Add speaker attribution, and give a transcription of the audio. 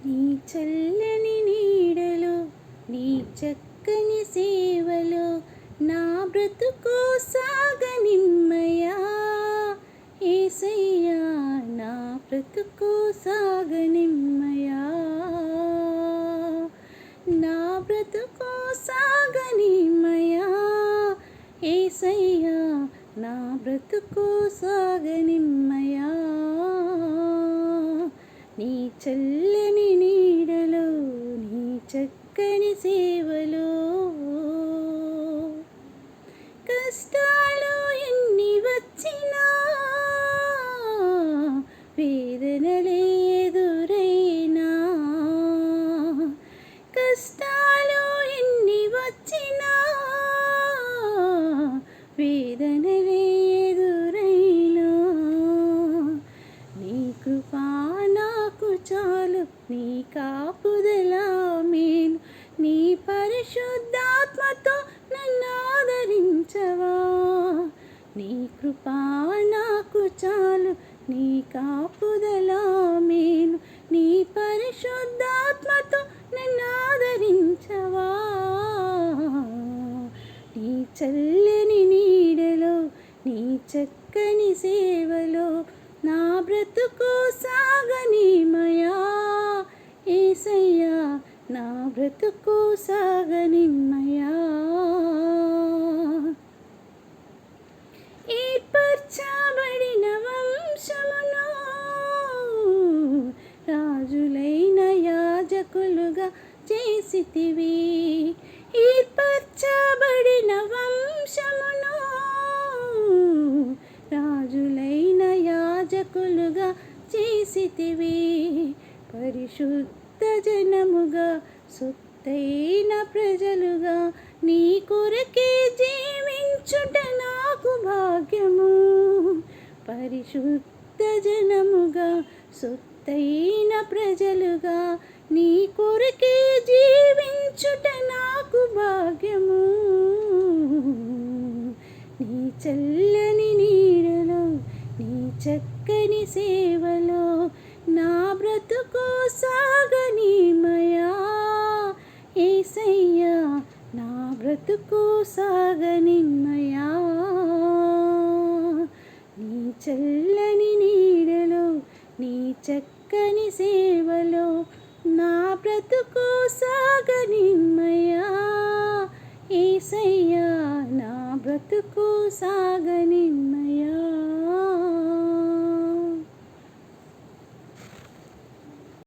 Speaker 1: నీ చల్లని నీడలో నీ చక్కని సేవలో నా బ్రతుకు సాగనిమ్మయా యేసయ్యా, నా బ్రతుకు సాగనిమ్మయా, నా బ్రతుకు సాగనిమ్మయా యేసయ్యా, నా బ్రతుకు సాగనిమ్మయా. నీ చల్లని నీడలో నీ చక్కని సేవలో కష్టాలు ఎన్ని వచ్చినా వేదనలే ఎదురైనా, కష్టాలు ఎన్ని వచ్చినా వేదనలే ఎదురైనా, నీ కృపా నాకు చాలు, నీ కాపుదల మేలు, నీ పరిశుద్ధాత్మతో నన్ను ఆదరించవా. నీ కృపా నాకు చాలు, నీ కాపుదల మేలు, నీ పరిశుద్ధాత్మతో నన్ను ఆదరించవా. నీ చల్లని నీడలో నీ చక్కని సేవలో నా బ్రతుకు సాగనిమ్మయా యేసయ్యా, నా బ్రతుకు సాగనిమ్మయా. ఏర్పరచబడిన వంశమును రాజులైన యాజకులుగా చేసితివి, ఏర్పరచబడిన వంశమును రాజులైన యాజకులుగా చేసితివి, పరిశుద్ధ జనముగా సొత్తైన ప్రజలుగా నీ కొరకే జీవించుట నాకు భాగ్యము, పరిశుద్ధ జనముగా సొత్తైన ప్రజలుగా నీ కొరకే జీవించుట నాకు భాగ్యము. నీ చల్లని నీడలో నీ చక్కని సేవలో నా బ్రతుకు సాగనిమ్మయా యేసయ్యా, నా బ్రతుకు సాగనిమ్మయా. నీ చల్లని నీడలో నీ చక్కని సేవలో నా బ్రతుకు సాగనిమ్మయా యేసయ్యా, నా బ్రతుకు సాగనిమ్మయా.